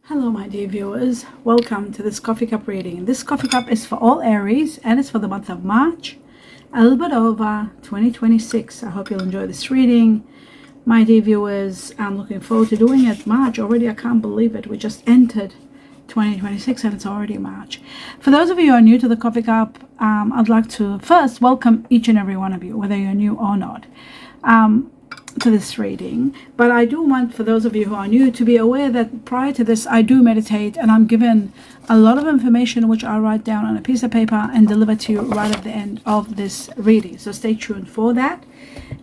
Hello my dear viewers, welcome to this coffee cup reading. This coffee cup is for all Aries and it's for the month of March, Albadova 2026. I hope you'll enjoy this reading. My dear viewers, I'm looking forward to doing it. March already, I can't believe it. We just entered 2026 and it's already March. For those of you who are new to the coffee cup, I'd like to first welcome each and every one of you, whether you're new or not, to this reading. But I do want, for those of you who are new, to be aware that prior to this I do meditate and I'm given a lot of information which I write down on a piece of paper and deliver to you right at the end of this reading, so stay tuned for that.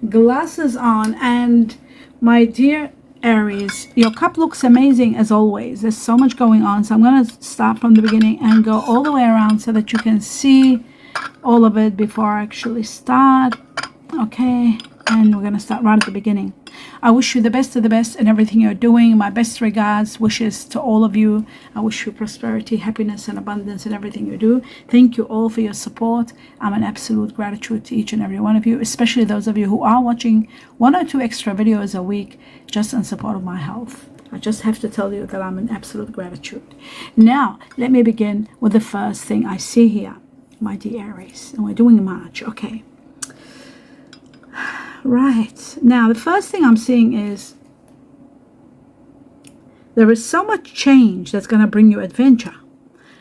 Glasses on, and my dear Aries, your cup looks amazing as always. There's so much going on, so I'm going to start from the beginning and go all the way around so that you can see all of it before I actually start. Okay, and we're going to start right at the beginning. I wish you the best of the best in everything you're doing. My best regards, wishes to all of you. I wish you prosperity, happiness, and abundance in everything you do. Thank you all for your support. I'm in absolute gratitude to each and every one of you, especially those of you who are watching 1 or 2 extra videos a week just in support of my health. I just have to tell you that I'm in absolute gratitude. Now, let me begin with the first thing I see here, my dear Aries. And we're doing March, okay. Right, now the first thing I'm seeing is there is so much change that's going to bring you adventure.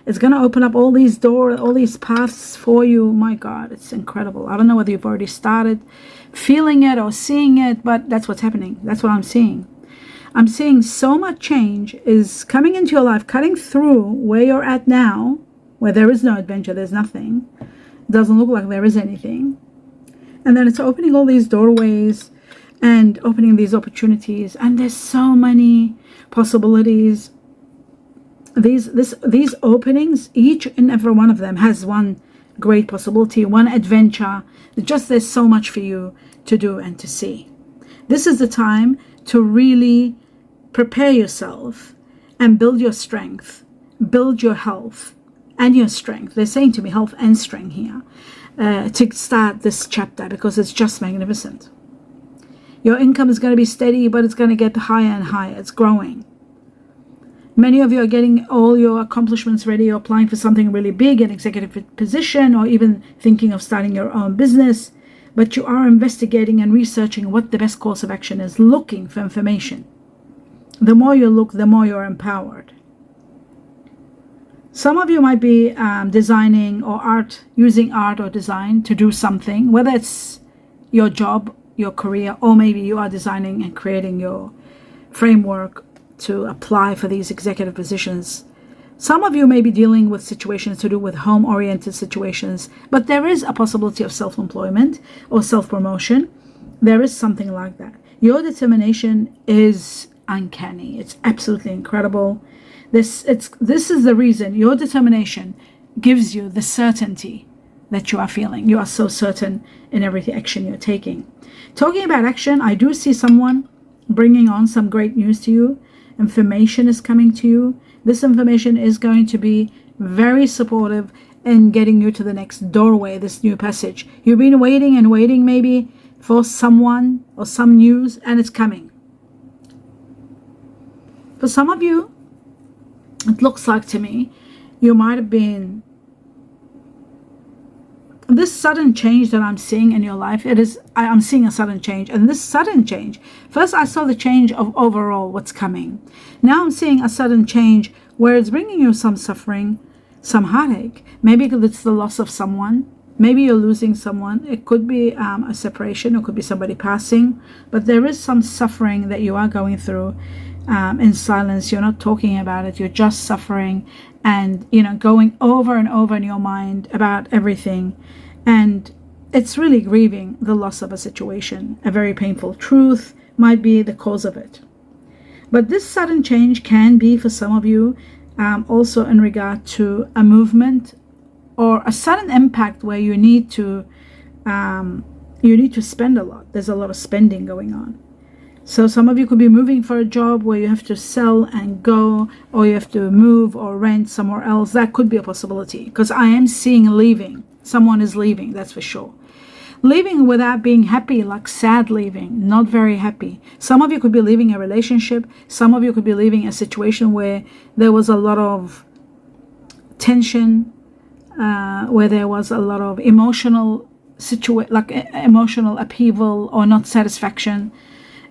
It's going to open up all these doors, all these paths for you. My God, it's incredible. I don't know whether you've already started feeling it or seeing it, but that's what's happening. That's what I'm seeing. I'm seeing so much change is coming into your life, cutting through where you're at now, where there is no adventure, there's nothing. It doesn't look like there is anything. And then it's opening all these doorways and opening these opportunities. And there's so many possibilities. These openings, each and every one of them has one great possibility, one adventure. There's so much for you to do and to see. This is the time to really prepare yourself and build your strength, build your health and your strength. They're saying to me health and strength here. To start this chapter, because it's just magnificent. Your income is going to be steady, but it's going to get higher and higher. It's growing. Many of you are getting all your accomplishments ready. You're applying for something really big, an executive position, or even thinking of starting your own business. But you are investigating and researching what the best course of action is, looking for information. The more you look, the more you're empowered. Some of you might be designing or using art or design to do something, whether it's your job, your career, or maybe you are designing and creating your framework to apply for these executive positions. Some of you may be dealing with situations to do with home-oriented situations, but there is a possibility of self-employment or self-promotion. There is something like that. Your determination is uncanny. It's absolutely incredible. This is the reason. Your determination gives you the certainty that you are feeling. You are so certain in every action you're taking. Talking about action, I do see someone bringing on some great news to you. Information is coming to you. This information is going to be very supportive in getting you to the next doorway, this new passage. You've been waiting and waiting maybe for someone or some news, and it's coming. For some of you, it looks like to me you might have been, this sudden change that I'm seeing in your life, I'm seeing a sudden change. And this sudden change, first I saw the change of overall what's coming. Now I'm seeing a sudden change where it's bringing you some suffering, some heartache. Maybe it's the loss of someone. Maybe you're losing someone. It could be a separation, or it could be somebody passing. But there is some suffering that you are going through in silence. You're not talking about it. You're just suffering and, going over and over in your mind about everything. And it's really grieving the loss of a situation. A very painful truth might be the cause of it. But this sudden change can be, for some of you, also in regard to a movement or a sudden impact where you need to spend a lot. There's a lot of spending going on. So some of you could be moving for a job where you have to sell and go, or you have to move or rent somewhere else. That could be a possibility, because I am seeing leaving. Someone is leaving, that's for sure. Leaving without being happy, like sad leaving, not very happy. Some of you could be leaving a relationship. Some of you could be leaving a situation where there was a lot of tension, where there was a lot of emotional emotional upheaval or not satisfaction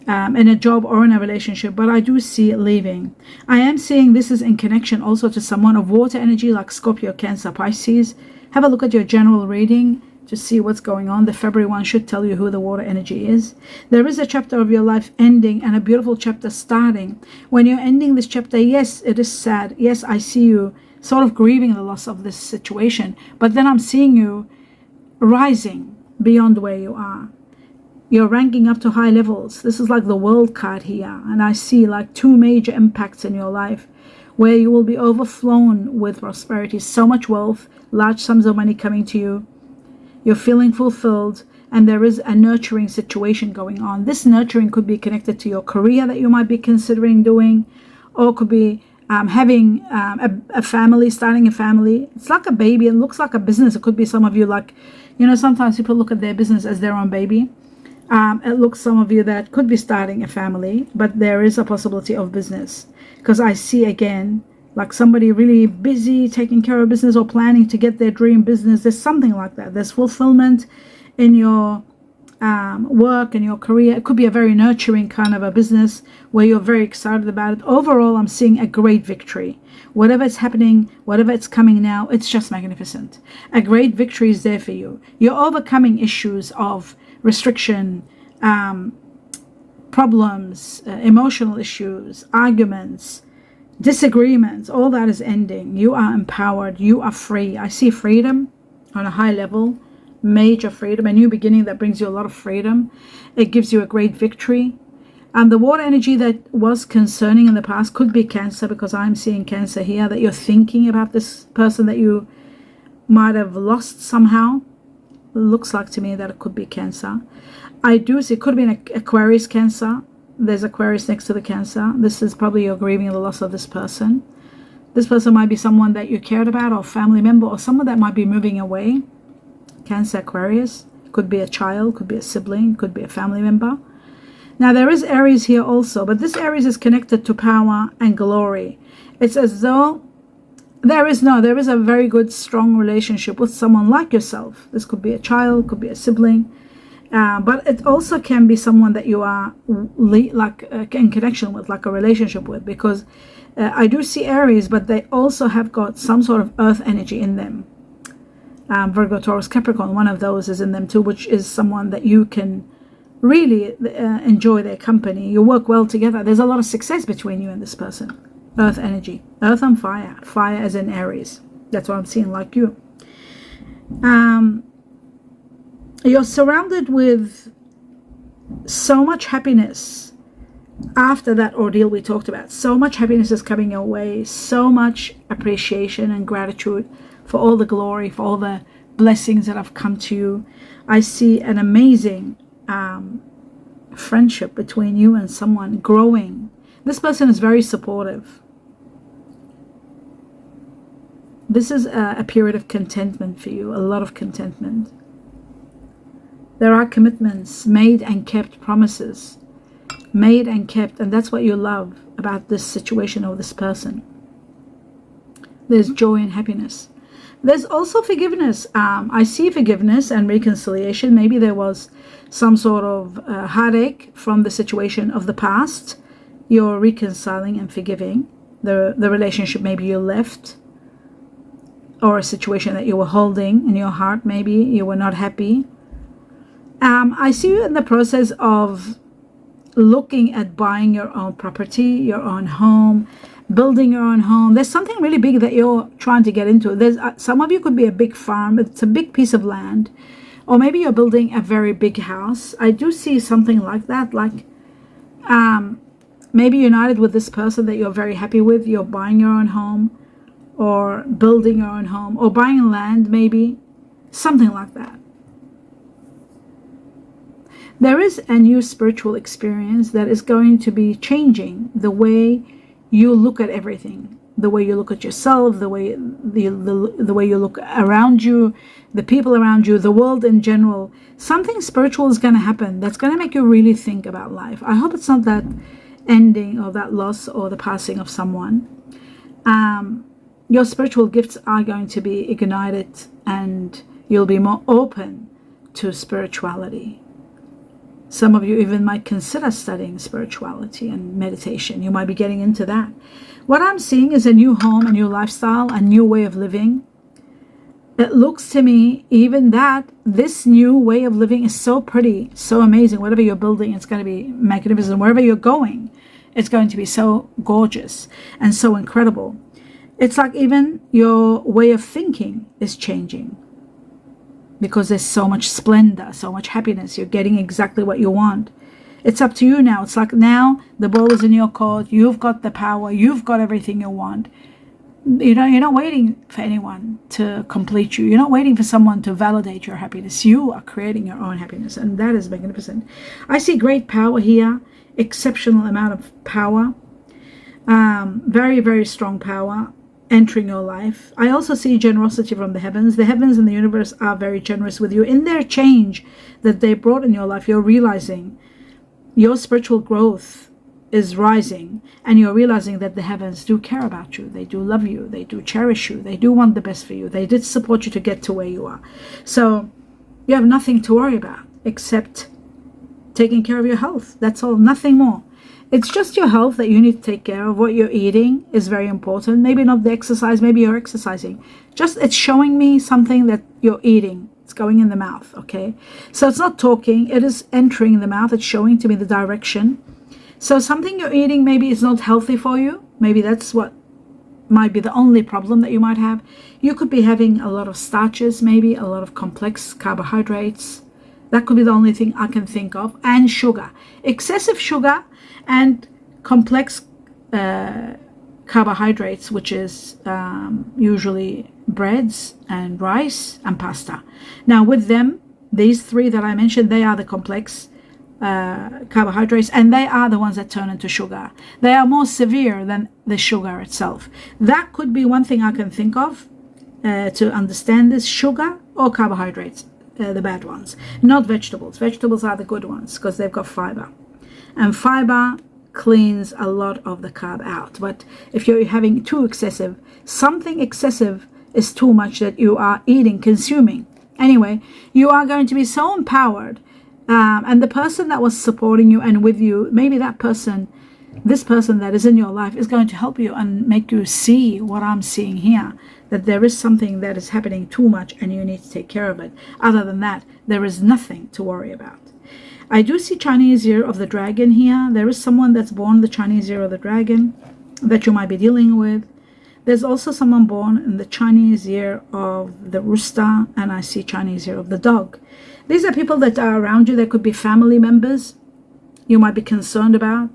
in a job or in a relationship. But I do see leaving. I am seeing this is in connection also to someone of water energy, like Scorpio, Cancer, Pisces. Have a look at your general reading to see what's going on. The February one should tell you who the water energy is. There is a chapter of your life ending and a beautiful chapter starting. When you're ending this chapter, yes, it is sad. Yes, I see you sort of grieving the loss of this situation. But then I'm seeing you rising beyond where you are. You're ranking up to high levels. This is like the world card here. And I see like two major impacts in your life where you will be overflown with prosperity. So much wealth, large sums of money coming to you. You're feeling fulfilled, and there is a nurturing situation going on. This nurturing could be connected to your career that you might be considering doing, or could be having a family, starting a family. It's like a baby. It looks like a business. It could be some of you, like, you know, sometimes people look at their business as their own baby. It looks some of you that could be starting a family, but there is a possibility of business, because I see again like somebody really busy taking care of business or planning to get their dream business. There's something like that. There's fulfillment in your work and your career. It could be a very nurturing kind of a business where you're very excited about it. Overall, I'm seeing a great victory. Whatever is happening, whatever it's coming now, it's just magnificent. A great victory is there for you. You're overcoming issues of restriction, problems, emotional issues, arguments, disagreements. All that is ending. You are empowered. You are free. I see freedom on a high level, major freedom, a new beginning that brings you a lot of freedom. It gives you a great victory. And the water energy that was concerning in the past could be Cancer, because I'm seeing Cancer here, that you're thinking about this person that you might have lost somehow. It looks like to me that it could be Cancer. I do see it could be an Aquarius, Cancer. There's Aquarius next to the Cancer. This is probably you're grieving the loss of this person. This person might be someone that you cared about, or family member, or someone that might be moving away. Cancer, Aquarius. Could be a child, could be a sibling, could be a family member. Now there is Aries here also, but this Aries is connected to power and glory. It's as though there is a very good, strong relationship with someone like yourself. This could be a child, could be a sibling. But it also can be someone that you are in connection with, like a relationship with, because I do see Aries, but they also have got some sort of earth energy in them. Virgo, Taurus, Capricorn, one of those is in them too, which is someone that you can really enjoy their company. You work well together. There's a lot of success between you and this person. Earth energy, earth and fire. Fire as in Aries. That's what I'm seeing, like you. You're surrounded with so much happiness after that ordeal we talked about. So much happiness is coming your way. So much appreciation and gratitude for all the glory, for all the blessings that have come to you. I see an amazing friendship between you and someone growing. This person is very supportive. This is a period of contentment for you, a lot of contentment. There are commitments made and kept, promises made and kept, and that's what you love about this situation or this person. There's joy and happiness. There's also forgiveness. I see forgiveness and reconciliation. Maybe there was some sort of heartache from the situation of the past. You're reconciling and forgiving the relationship maybe you left, or a situation that you were holding in your heart. Maybe you were not happy. I see you in the process of looking at buying your own property, your own home, building your own home. There's something really big that you're trying to get into. There's some of you could be a big farm. It's a big piece of land, or maybe you're building a very big house. I do see something like that, like maybe united with this person that you're very happy with. You're buying your own home, or building your own home, or buying land, maybe something like that. There is a new spiritual experience that is going to be changing the way you look at everything, the way you look at yourself, the way the way you look around you, the people around you, the world in general. Something spiritual is going to happen that's going to make you really think about life. I hope it's not that ending or that loss or the passing of someone. Your spiritual gifts are going to be ignited, and you'll be more open to spirituality. Some of you even might consider studying spirituality and meditation. You might be getting into that. What I'm seeing is a new home, a new lifestyle, a new way of living. It looks to me even that this new way of living is so pretty, so amazing. Whatever you're building, it's going to be magnificent. Wherever you're going, it's going to be so gorgeous and so incredible. It's like even your way of thinking is changing, because there's so much splendor, so much happiness. You're getting exactly what you want. It's up to you now. It's like now the ball is in your court. You've got the power. You've got everything you want. You know, you're not waiting for anyone to complete you. You're not waiting for someone to validate your happiness. You are creating your own happiness, and that is magnificent. I see great power here, exceptional amount of power, very, very strong power entering your life. I also see generosity from the heavens. The heavens and the universe are very generous with you. In their change that they brought in your life, you're realizing your spiritual growth is rising, and you're realizing that the heavens do care about you. They do love you. They do cherish you. They do want the best for you. They did support you to get to where you are. So you have nothing to worry about except taking care of your health. That's all, nothing more. It's just your health that you need to take care of. What you're eating is very important. Maybe not the exercise, maybe you're exercising. Just it's showing me something that you're eating. It's going in the mouth, okay? So it's not talking, it is entering the mouth. It's showing to me the direction. So something you're eating maybe is not healthy for you. Maybe that's what might be the only problem that you might have. You could be having a lot of starches, maybe a lot of complex carbohydrates. That could be the only thing I can think of. And sugar. Excessive sugar and complex carbohydrates, which is usually breads and rice and pasta. Now with them, these three that I mentioned, they are the complex carbohydrates, and they are the ones that turn into sugar. They are more severe than the sugar itself. That could be one thing I can think of to understand this: sugar or carbohydrates, the bad ones, not vegetables. Vegetables are the good ones because they've got fiber, and fiber cleans a lot of the carb out. But if you're having too excessive, something excessive is too much that you are eating, consuming. Anyway, you are going to be so empowered. And the person that was supporting you and with you, maybe that person, this person that is in your life is going to help you and make you see what I'm seeing here, that there is something that is happening too much and you need to take care of it. Other than that, there is nothing to worry about. I do see Chinese year of the dragon here. There is someone that's born the Chinese year of the dragon that you might be dealing with. There's also someone born in the Chinese year of the rooster, and I see Chinese year of the dog. These are people that are around you. They could be family members you might be concerned about.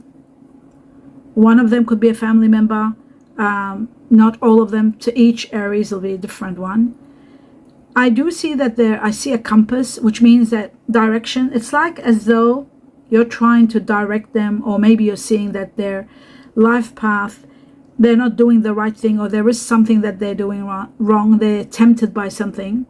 One of them could be a family member. Not all of them. To each Aries will be a different one. I do see that I see a compass, which means that direction. It's like as though you're trying to direct them, or maybe you're seeing that their life path, they're not doing the right thing, or there is something that they're doing wrong. They're tempted by something.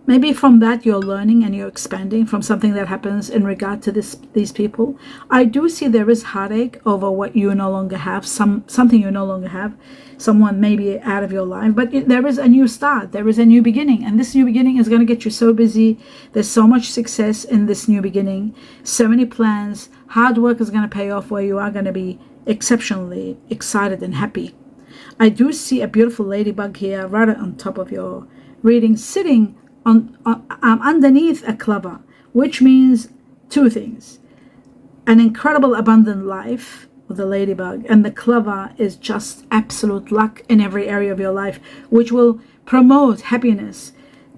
Maybe from that you're learning and you're expanding from something that happens in regard to these people. I do see there is heartache over what you no longer have, something you no longer have, someone maybe out of your life. But there is a new start. There is a new beginning. And this new beginning is going to get you so busy. There's so much success in this new beginning. So many plans. Hard work is going to pay off, where you are going to be exceptionally excited and happy. I do see a beautiful ladybug here right on top of your reading, sitting underneath a clover, which means two things: an incredible abundant life with the ladybug, and the clover is just absolute luck in every area of your life, which will promote happiness,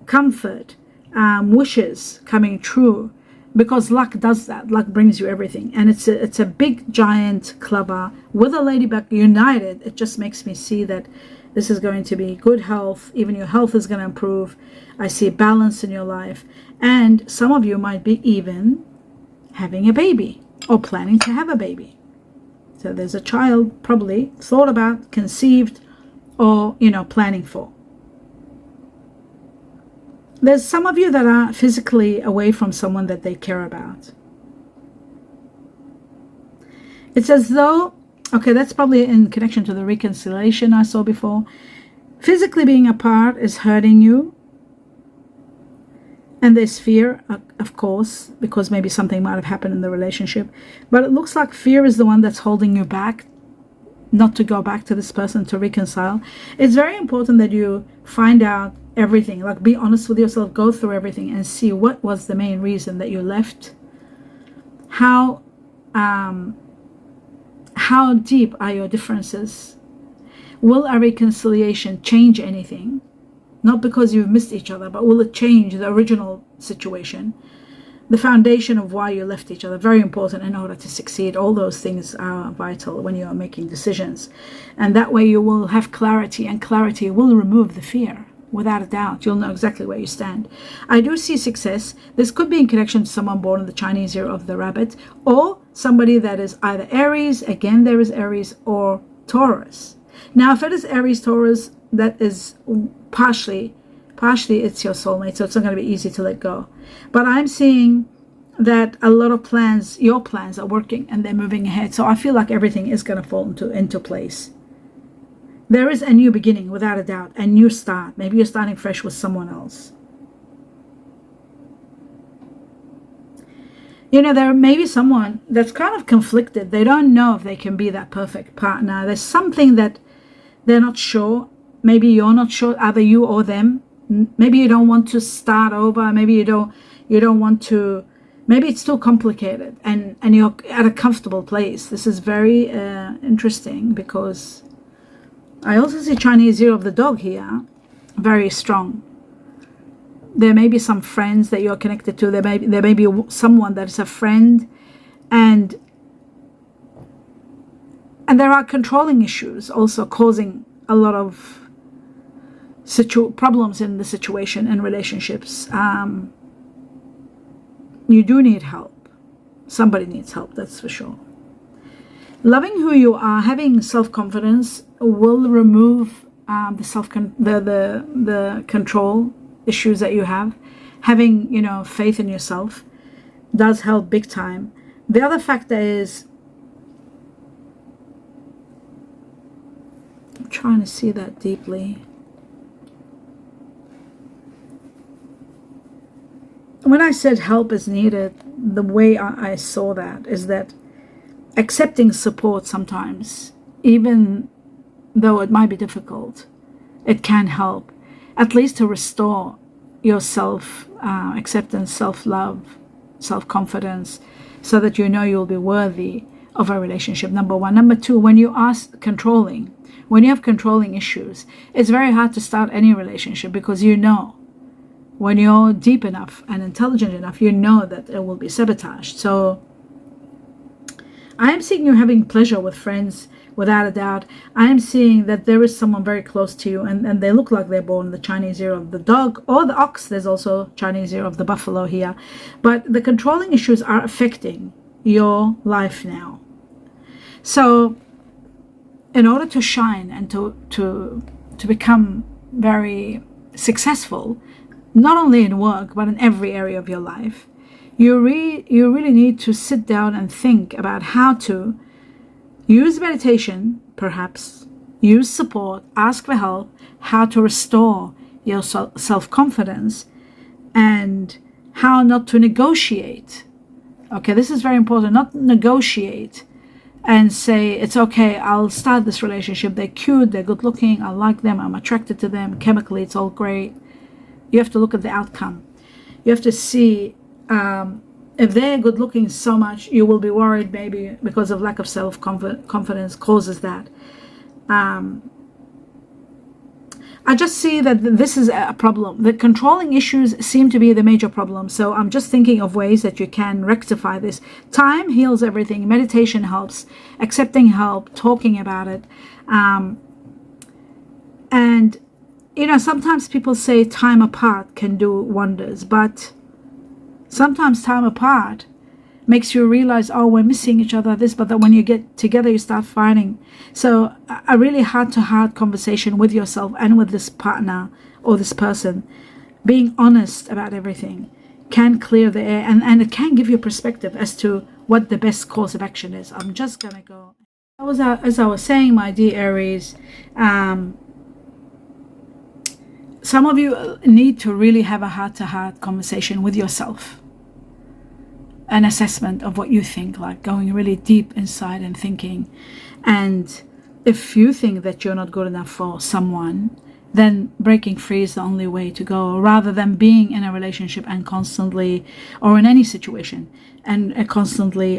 comfort, wishes coming true, because luck does that. Luck brings you everything, and it's a big giant clover with a ladybug united. It just makes me see that this is going to be good health. Even your health is going to improve. I see balance in your life. And some of you might be even having a baby. or planning to have a baby. So there's a child probably thought about, conceived, or, planning for. There's some of you that are physically away from someone that they care about. It's as though, okay, that's probably in connection to the reconciliation I saw before. Physically being apart is hurting you. And there's fear, of course, because maybe something might have happened in the relationship. But it looks like fear is the one that's holding you back, not to go back to this person to reconcile. It's very important that you find out everything, like be honest with yourself, go through everything and see what was the main reason that you left. How deep are your differences? Will a reconciliation change anything? Not because you've missed each other, but will it change the original situation? The foundation of why you left each other, very important in order to succeed. All those things are vital when you are making decisions. And that way you will have clarity, and clarity will remove the fear. Without a doubt, you'll know exactly where you stand. I do see success. This could be in connection to someone born in the Chinese year of the rabbit, or somebody that is either Aries, again there is Aries, or Taurus. Now if it is Aries, Taurus, that is partially it's your soulmate, so it's not going to be easy to let go. But I'm seeing that a lot of plans, your plans, are working and they're moving ahead. So I feel like everything is going to fall into place. There is a new beginning, without a doubt, a new start. Maybe you're starting fresh with someone else. There may be someone that's kind of conflicted. They don't know if they can be that perfect partner. There's something that they're not sure. Maybe you're not sure, either you or them. Maybe you don't want to start over. Maybe you don't want to. Maybe it's too complicated, and you're at a comfortable place. This is very interesting, because I also see Chinese year of the dog here, very strong. There may be some friends that you're connected to. There may be someone that is a friend, and there are controlling issues also causing a lot of problems in the situation and relationships. You do need help. Somebody needs help, that's for sure. Loving who you are, having self-confidence will remove the control issues that you have. Having faith in yourself does help big time. The other factor is, I'm trying to see that deeply. When I said help is needed, the way I saw that is that accepting support sometimes, even though it might be difficult, it can help, at least to restore your self-acceptance, self-love, self-confidence, so that you'll be worthy of a relationship, number one. Number two, when you are controlling, when you have controlling issues, it's very hard to start any relationship, because when you're deep enough and intelligent enough, that it will be sabotaged. So I am seeing you having pleasure with friends, without a doubt. I am seeing that there is someone very close to you, and they look like they're born the Chinese year of the dog or the ox. There's also Chinese year of the buffalo here. But the controlling issues are affecting your life now. So in order to shine and to become very successful, not only in work, but in every area of your life, you really need to sit down and think about how to use meditation, perhaps, use support, ask for help, how to restore your self-confidence, and how not to negotiate. Okay, this is very important, not negotiate and say, it's okay, I'll start this relationship, they're cute, they're good looking, I like them, I'm attracted to them, chemically it's all great. You have to look at the outcome. You have to see if they're good looking so much, you will be worried maybe because of lack of self-confidence causes that. I just see that this is a problem. The controlling issues seem to be the major problem. So I'm just thinking of ways that you can rectify this. Time heals everything. Meditation helps. Accepting help. Talking about it. And sometimes people say time apart can do wonders, but sometimes time apart makes you realize, oh, we're missing each other, this, but then when you get together, you start fighting. So a really heart-to-heart conversation with yourself and with this partner or this person, being honest about everything, can clear the air, and it can give you perspective as to what the best course of action is. I'm just gonna go. As I was saying, my dear Aries, some of you need to really have a heart-to-heart conversation with yourself. An assessment of what you think, like going really deep inside and thinking. And if you think that you're not good enough for someone, then breaking free is the only way to go, rather than being in a relationship and constantly, or in any situation, and constantly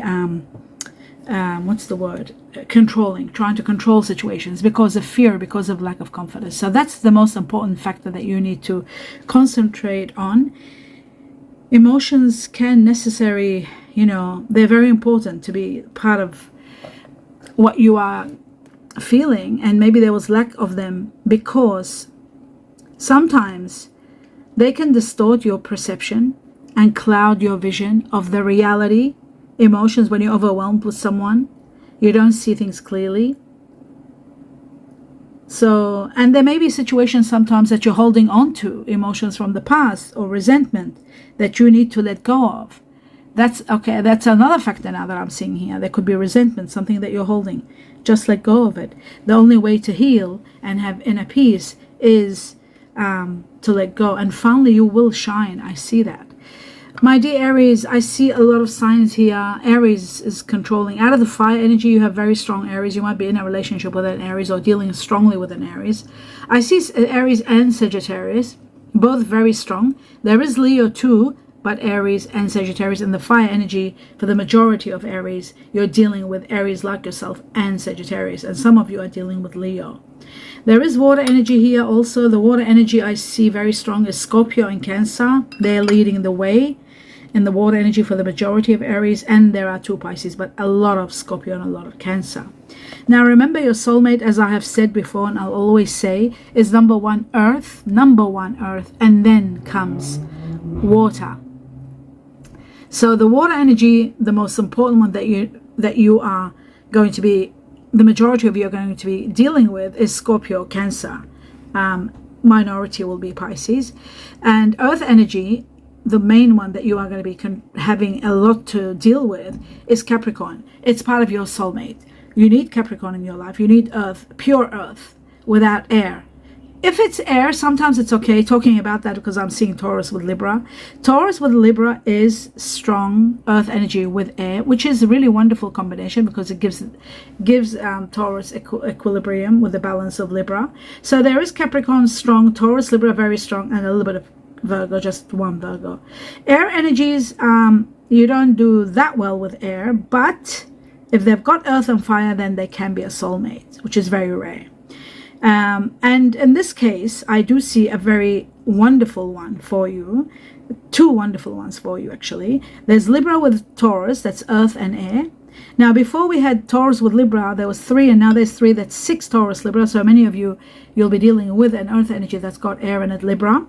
what's the word, trying to control situations because of fear, because of lack of confidence. So that's the most important factor that you need to concentrate on. Emotions can necessary, they're very important to be part of what you are feeling, and maybe there was lack of them because sometimes they can distort your perception and cloud your vision of the reality. Emotions, when you're overwhelmed with someone, you don't see things clearly. So, and there may be situations sometimes that you're holding on to, emotions from the past or resentment that you need to let go of. That's okay. That's another factor now that I'm seeing here. There could be resentment, something that you're holding. Just let go of it. The only way to heal and have inner peace is to let go. And finally, you will shine. I see that. My dear Aries, I see a lot of signs here. Aries is controlling. Out of the fire energy, you have very strong Aries. You might be in a relationship with an Aries or dealing strongly with an Aries. I see Aries and Sagittarius, both very strong. There is Leo too, but Aries and Sagittarius in the fire energy. For the majority of Aries, you're dealing with Aries like yourself and Sagittarius. And some of you are dealing with Leo. There is water energy here also. The water energy I see very strong is Scorpio and Cancer. They're leading the way in the water energy for the majority of Aries, and there are 2 Pisces, but a lot of Scorpio and a lot of Cancer. Now remember, your soulmate, as I have said before and I'll always say, is number one Earth, and then comes water. So the water energy, the most important one that you are going to be, the majority of you are going to be dealing with, is Scorpio, Cancer. Minority will be Pisces. And Earth energy, the main one that you are going to be having a lot to deal with, is Capricorn. It's part of your soulmate. You need Capricorn in your life. You need Earth, pure Earth, without air. If it's air, sometimes it's okay talking about that, because I'm seeing Taurus with Libra. Taurus with Libra is strong Earth energy with air, which is a really wonderful combination because it gives Taurus equilibrium with the balance of Libra. So there is Capricorn strong, Taurus, Libra very strong, and a little bit of Virgo, just one Virgo. Air energies, you don't do that well with air, but if they've got earth and fire, then they can be a soulmate, which is very rare. And in this case, I do see a very wonderful one for you. 2 wonderful ones for you, actually. There's Libra with Taurus, that's earth and air. Now, before we had Taurus with Libra, there was 3, and now there's 3. That's 6 Taurus, Libra. So many of you'll be dealing with an earth energy that's got air in it, Libra.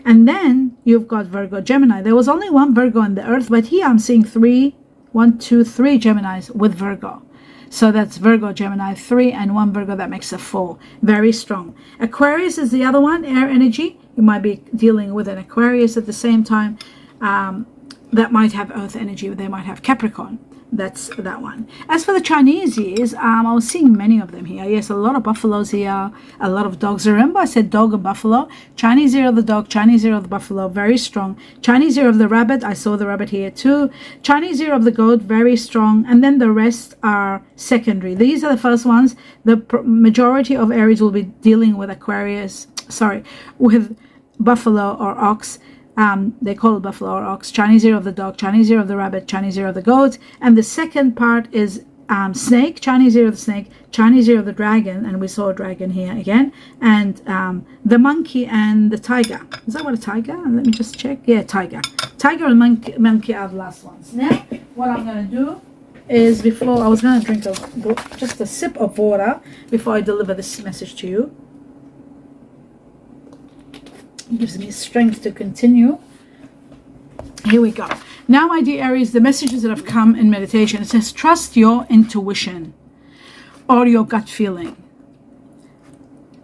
And then you've got Virgo, Gemini. There was only 1 Virgo in the earth, but here I'm seeing 3 Geminis with Virgo. So that's Virgo, Gemini, 3, and 1 Virgo. That makes a 4. Very strong. Aquarius is the other one, air energy. You might be dealing with an Aquarius at the same time. That might have earth energy. They might have Capricorn. That's that one. As for the Chinese years, I was seeing many of them here. Yes, a lot of buffaloes here, a lot of dogs. Remember I said dog and buffalo? Chinese year of the dog, Chinese year of the buffalo, very strong. Chinese year of the rabbit, I saw the rabbit here too. Chinese year of the goat, very strong. And then the rest are secondary. These are the first ones. The majority of Aries will be dealing with with buffalo or ox. They call it buffalo or ox. Chinese year of the dog, Chinese year of the rabbit, Chinese year of the goat. And the second part is snake, Chinese year of the snake, Chinese year of the dragon, and we saw a dragon here again, and the monkey and the tiger. Is that what a tiger? Let me just check. Yeah, tiger and monkey are the last ones. Now what I'm going to do is, before I was going to drink just a sip of water before I deliver this message to you. It gives me strength to continue. Here we go. Now, my dear Aries, the messages that have come in meditation, it says, trust your intuition or your gut feeling.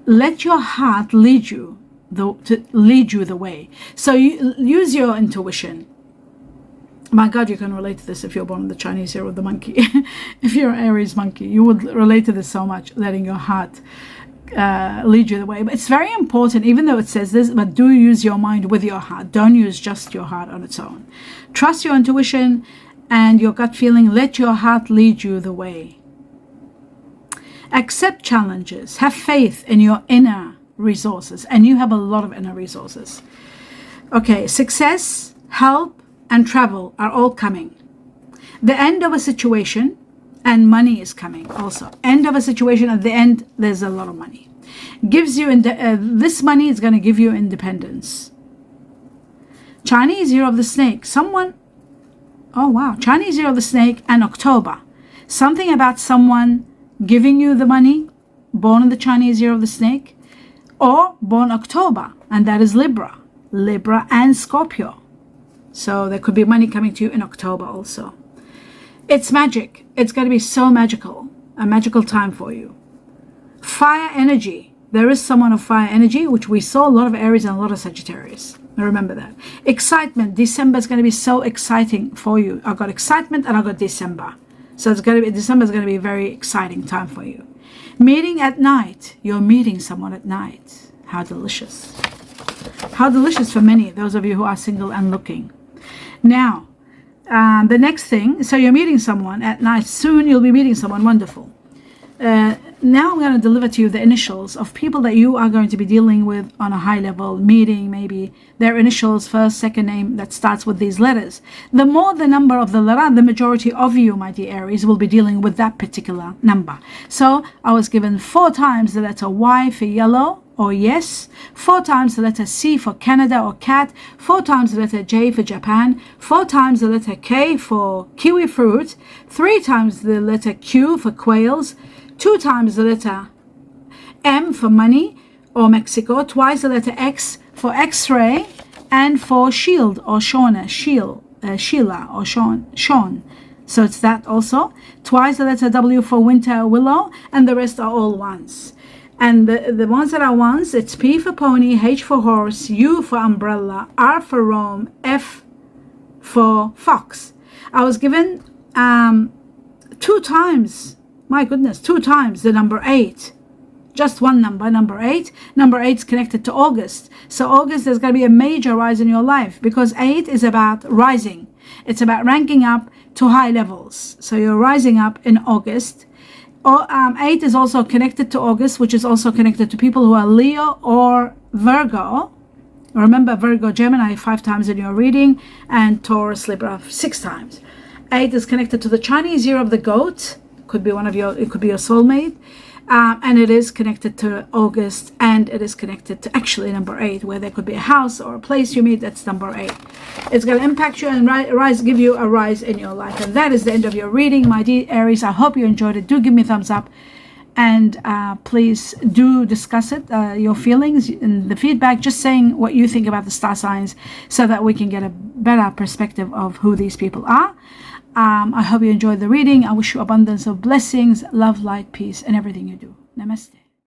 Let your heart lead you the way. So you use your intuition. My God, you can relate to this if you're born in the Chinese year of the monkey. If you're an Aries monkey, you would relate to this so much, letting your heart lead you the way. But it's very important, even though it says this, but do use your mind with your heart. Don't use just your heart on its own. Trust your intuition and your gut feeling. Let your heart lead you the way. Accept challenges. Have faith in your inner resources. And you have a lot of inner resources. Okay, success, help, and travel are all coming. The end of a situation, and money is coming also. End of a situation, at the end, there's a lot of money. Gives you, this money is going to give you independence. Chinese Year of the Snake. Someone, oh wow, Chinese Year of the Snake and October. Something about someone giving you the money, born in the Chinese Year of the Snake, or born October, and that is Libra. Libra and Scorpio. So there could be money coming to you in October also. It's magic. It's going to be so magical. A magical time for you. Fire energy. There is someone of fire energy, which we saw a lot of Aries and a lot of Sagittarius. Remember that. Excitement. December is going to be so exciting for you. I got excitement and I got December. So it's going to be, December is going to be a very exciting time for you. Meeting at night. You're meeting someone at night. How delicious. How delicious for many, those of you who are single and looking. Now, the next thing, so you're meeting someone at night. Soon you'll be meeting someone wonderful. Now I'm going to deliver to you the initials of people that you are going to be dealing with on a high level, meeting maybe their initials, first, second name that starts with these letters. The more the number of the letter, the majority of you, my dear Aries, will be dealing with that particular number. So I was given 4 times the letter Y for yellow or yes, 4 times the letter C for Canada or cat, 4 times the letter J for Japan, 4 times the letter K for kiwi fruit, 3 times the letter Q for quails, 2 times the letter M for money or Mexico, twice the letter X for X-ray, and for shield or Shauna, Sheila or Sean. So it's that also. Twice the letter W for winter, willow, and the rest are all ones. And the ones that are ones, it's P for pony, H for horse, U for umbrella, R for Rome, F for fox. I was given 2 times, my goodness, 2 times the number 8. Just one number, number 8. Number 8 is connected to August. So August, there's going to be a major rise in your life because 8 is about rising. It's about ranking up to high levels. So you're rising up in August. 8 is also connected to August, which is also connected to people who are Leo or Virgo. Remember, Virgo, Gemini 5 times in your reading, and Taurus, Libra 6 times. 8 is connected to the Chinese Year of the Goat. Could be it could be your soulmate. And it is connected to August, and it is connected to actually number 8, where there could be a house or a place you meet. That's number 8. It's going to impact you and give you a rise in your life. And that is the end of your reading, my dear Aries. I hope you enjoyed it. Do give me a thumbs up, and please do discuss it, your feelings and the feedback, just saying what you think about the star signs so that we can get a better perspective of who these people are. I hope you enjoyed the reading. I wish you abundance of blessings, love, light, peace, and everything you do. Namaste.